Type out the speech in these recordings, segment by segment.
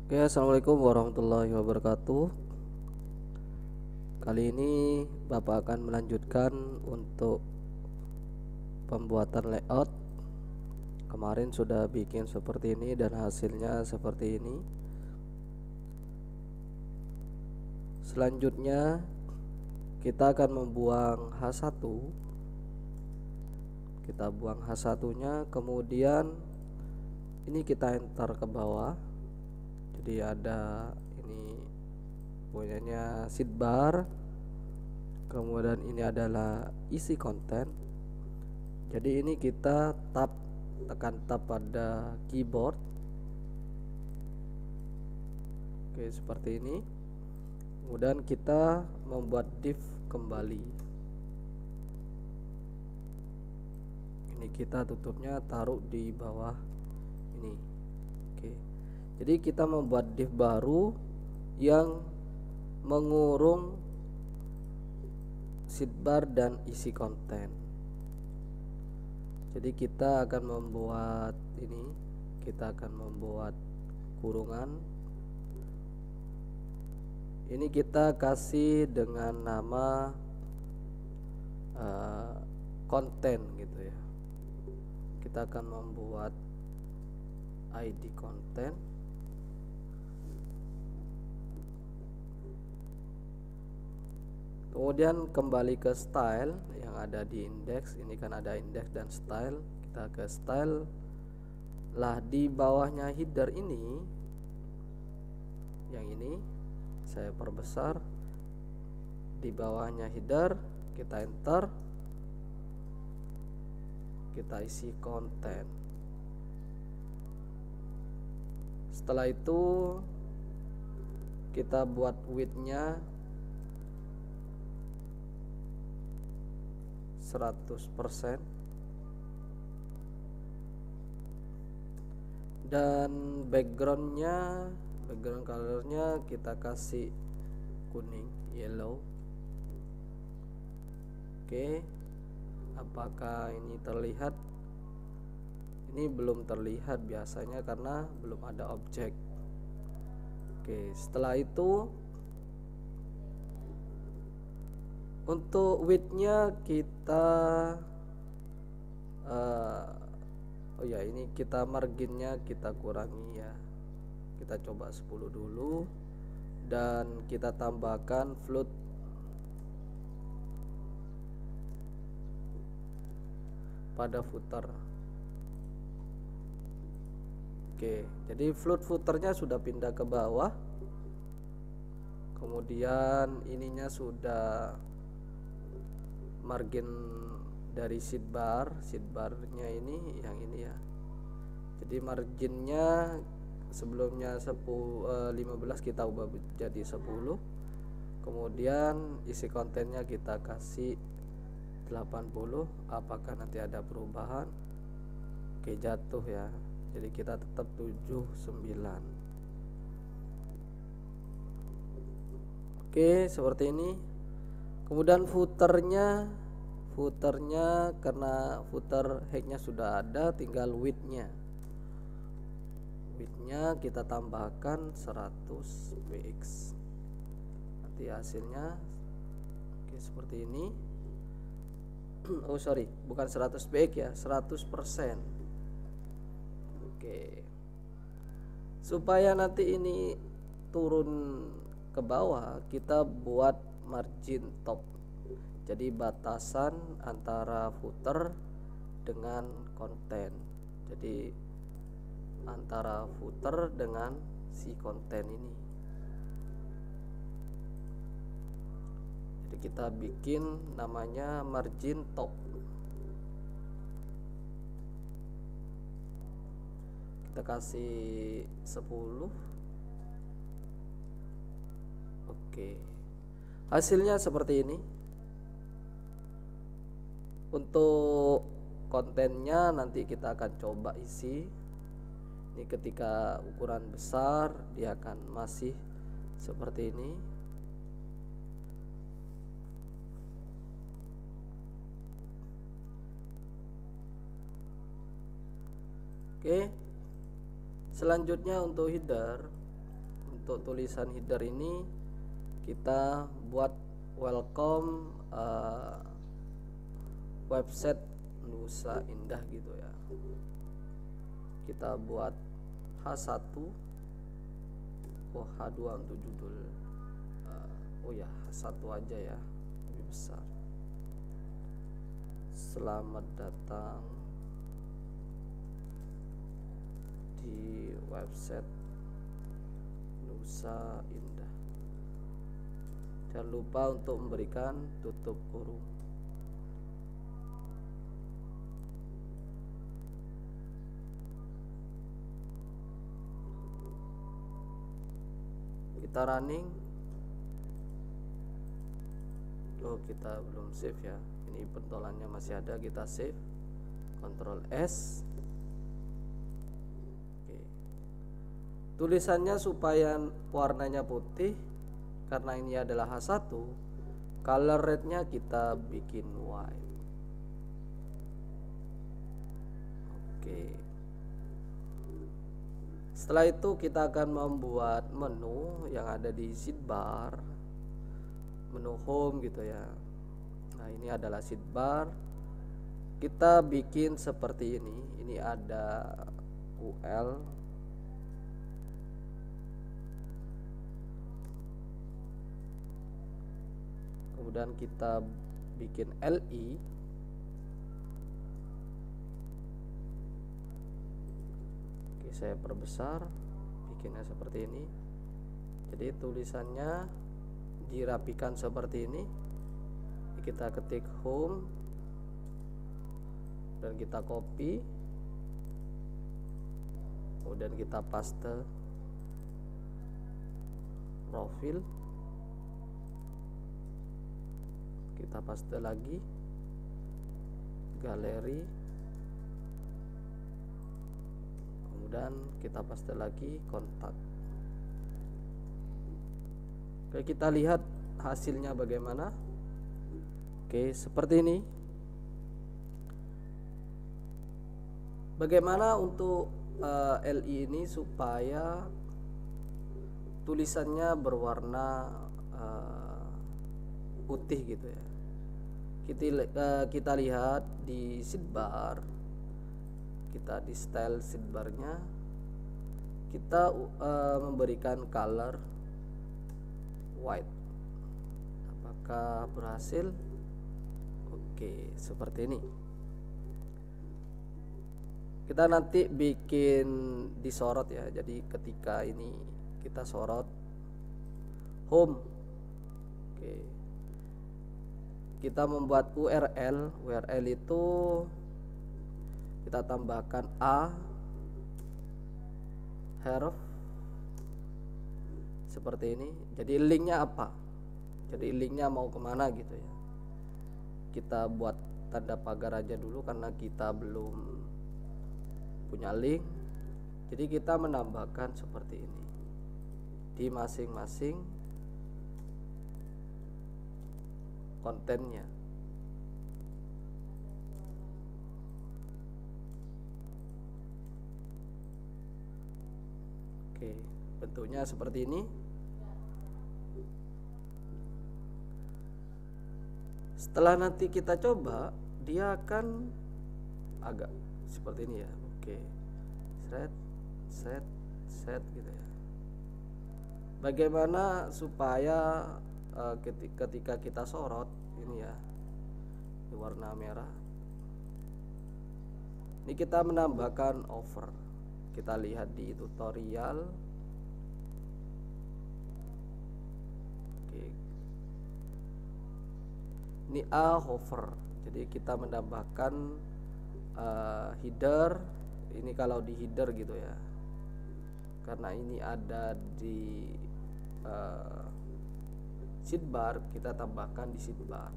Oke, assalamualaikum warahmatullahi wabarakatuh. Kali ini Bapak akan melanjutkan untuk pembuatan layout. Kemarin sudah bikin seperti ini dan hasilnya seperti ini. Selanjutnya kita akan membuang H1. Kita buang H1-nya, kemudian ini kita enter ke bawah. Jadi ada ini punyanya sidebar, kemudian ini adalah isi konten. Jadi ini kita tekan tab pada keyboard. Oke, seperti ini. Kemudian kita membuat div kembali. Ini kita tutupnya taruh di bawah ini. Oke. Jadi kita membuat div baru yang mengurung sidebar dan isi konten. Jadi kita akan membuat ini, kita akan membuat kurungan. Ini kita kasih dengan nama konten gitu ya. Kita akan membuat ID konten. Kemudian kembali ke style yang ada di index. Ini kan ada index dan style. Kita ke style. Lah di bawahnya header ini, yang ini saya perbesar. Di bawahnya header kita enter. Kita isi konten. Setelah itu kita buat width-nya 100%, dan background colornya kita kasih kuning, yellow. Oke, apakah ini terlihat? Ini belum terlihat biasanya karena belum ada objek. Oke, setelah itu untuk width-nya kita ini kita marginnya kita kurangi ya. Kita coba 10 dulu dan kita tambahkan float pada footer. Oke, jadi float footernya sudah pindah ke bawah. Kemudian ininya sudah margin dari sidebarnya ini yang ini ya. Jadi marginnya sebelumnya 15 kita ubah jadi 10. Kemudian isi kontennya kita kasih 80. Apakah nanti ada perubahan? Oke, jatuh ya. Jadi kita tetap 79. Oke, seperti ini. Kemudian footernya karena footer headnya sudah ada, tinggal width-nya kita tambahkan 100 px. Nanti hasilnya oke seperti ini. Oh sorry, bukan 100 px ya, 100%. Oke, supaya nanti ini turun ke bawah, kita buat margin top. Jadi batasan antara footer dengan konten. Jadi antara footer dengan si konten ini. Jadi kita bikin namanya margin top. Kita kasih 10. Oke, hasilnya seperti ini. Untuk kontennya nanti kita akan coba isi. Ini ketika ukuran besar dia akan masih seperti ini. Oke, selanjutnya untuk header untuk tulisan header ini kita buat welcome website Nusa Indah gitu ya. Kita buat H1, H2 untuk judul, ya H1 aja ya, lebih besar. Selamat datang di website Nusa Indah. Jangan lupa untuk memberikan tutup kurung. Kita running. Kita belum save ya, ini pentolannya masih ada. Kita save, Ctrl S. Tulisannya supaya warnanya putih, karena ini adalah H1, color rate-nya kita bikin white. Setelah itu kita akan membuat menu yang ada di sidebar, menu home gitu ya. Nah, ini adalah sidebar. Kita bikin seperti ini. Ini ada UL, kemudian kita bikin LI. Saya perbesar, bikinnya seperti ini. Jadi tulisannya dirapikan seperti ini. Kita ketik home dan kita copy, kemudian kita paste profil, kita paste lagi galeri, kemudian kita paste lagi kontak. Oke, kita lihat hasilnya bagaimana. Oke, seperti ini. Bagaimana untuk LI ini supaya tulisannya berwarna putih gitu ya. Kita lihat di sidebar. Kita di style sidebarnya, kita memberikan color white. Apakah berhasil? Oke, seperti ini. Kita nanti bikin disorot ya. Jadi ketika ini kita sorot home. Oke. Kita membuat URL. URL itu kita tambahkan a href seperti ini. Jadi linknya apa? Jadi linknya mau kemana gitu ya. Kita buat tanda pagar aja dulu karena kita belum punya link. Jadi kita menambahkan seperti ini di masing-masing kontennya. Oke, bentuknya seperti ini. Setelah nanti kita coba, dia akan agak seperti ini ya. Oke, set gitu ya. Bagaimana supaya ketika kita sorot ini ya, di warna merah. Ini kita menambahkan over. Kita lihat di tutorial. Oke. Ini A hover. Jadi kita menambahkan header. Ini kalau di header gitu ya. Karena ini ada di sidebar, kita tambahkan di sidebar.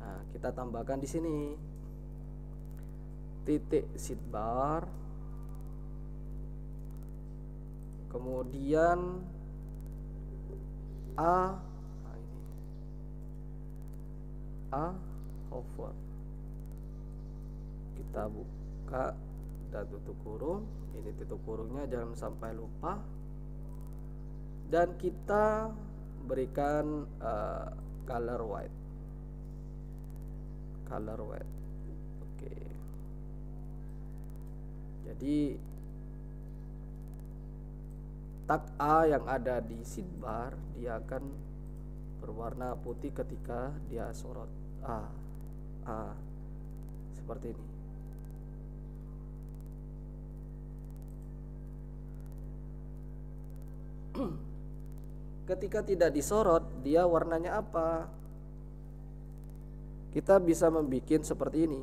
Nah, kita tambahkan di sini titik sidebar. Kemudian A hover. Kita buka dan tutup kurung. Ini tutup kurungnya, jangan sampai lupa. dan kita berikan color white. Oke. Jadi tag A yang ada di sidebar dia akan berwarna putih ketika dia sorot A seperti ini. Ketika tidak disorot, dia warnanya apa? Kita bisa membuat seperti ini.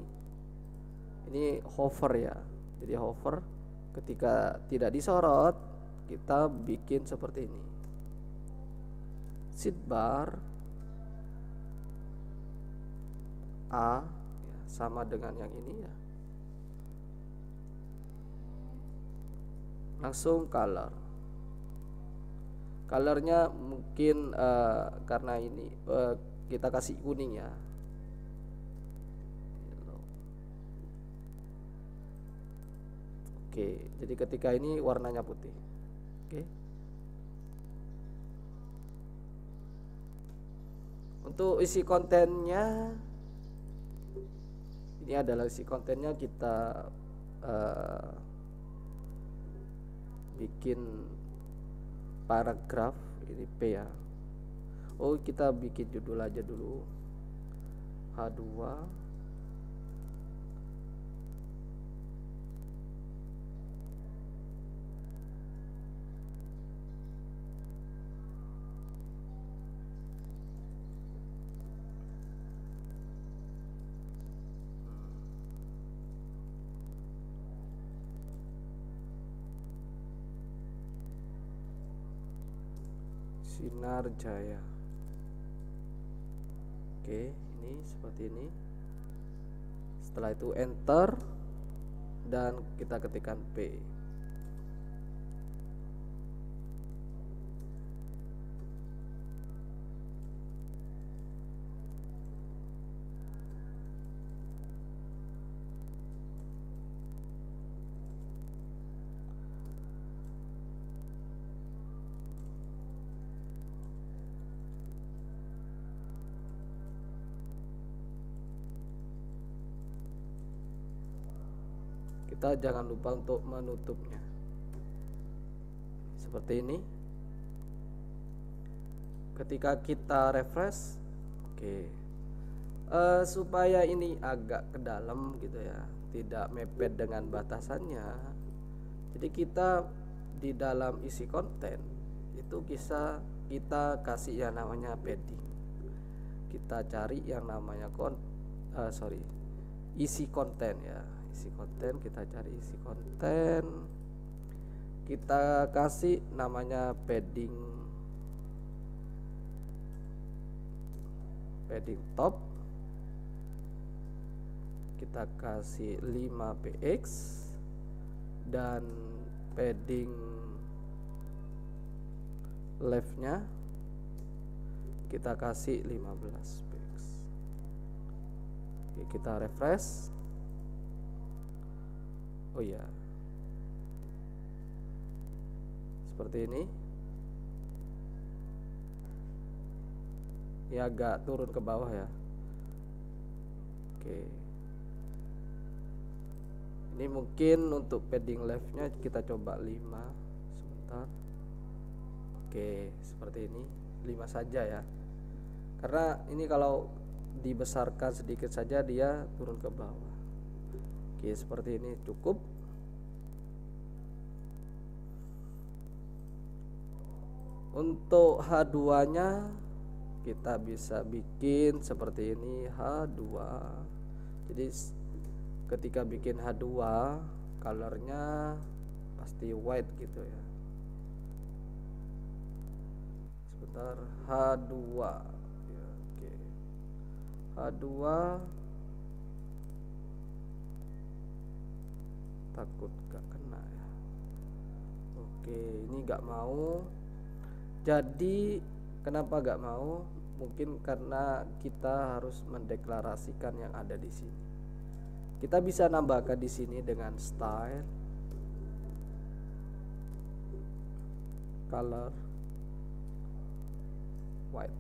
Ini hover ya. Jadi hover ketika tidak disorot, kita bikin seperti ini. Sidebar A ya, sama dengan yang ini ya. Langsung colornya mungkin karena ini kita kasih kuning ya. Oke, jadi ketika ini warnanya putih. Oke. Untuk isi kontennya, ini adalah isi kontennya, kita bikin paragraf, ini P ya. Oh, kita bikin judul aja dulu, H2 Sinar Jaya. Oke, ini seperti ini. Setelah itu enter dan kita ketikkan P. Kita jangan lupa untuk menutupnya seperti ini. Ketika kita refresh, oke, supaya ini agak ke dalam gitu ya, tidak mepet dengan batasannya, jadi kita di dalam isi konten itu kita kasih yang namanya padding. Kita cari yang namanya isi konten ya. Isi konten, kita cari isi konten, kita kasih namanya padding top, kita kasih 5px, dan padding leftnya kita kasih 15px. Oke, kita refresh. Oh ya, seperti ini. Ini agak turun ke bawah ya. Oke, ini mungkin untuk padding leftnya kita coba 5 sebentar. Oke, seperti ini 5 saja ya, karena ini kalau dibesarkan sedikit saja dia turun ke bawah. Oke, seperti ini cukup. Untuk H2 nya kita bisa bikin seperti ini, H2. Jadi ketika bikin H2 colornya pasti white gitu ya. Sebentar, H2 ya, oke. H2 takut gak kena ya. Oke, ini gak mau. Jadi kenapa gak mau? Mungkin karena kita harus mendeklarasikan yang ada di sini. Kita bisa nambahkan di sini dengan style, color, white.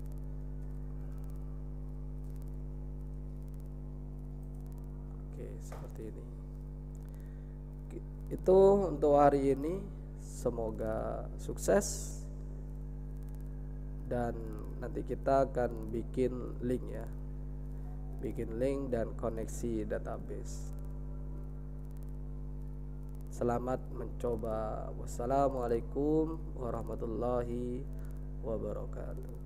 Oke, seperti ini. Itu untuk hari ini, semoga sukses, dan nanti kita akan bikin link ya, bikin link dan koneksi database. Selamat mencoba. Wassalamualaikum warahmatullahi wabarakatuh.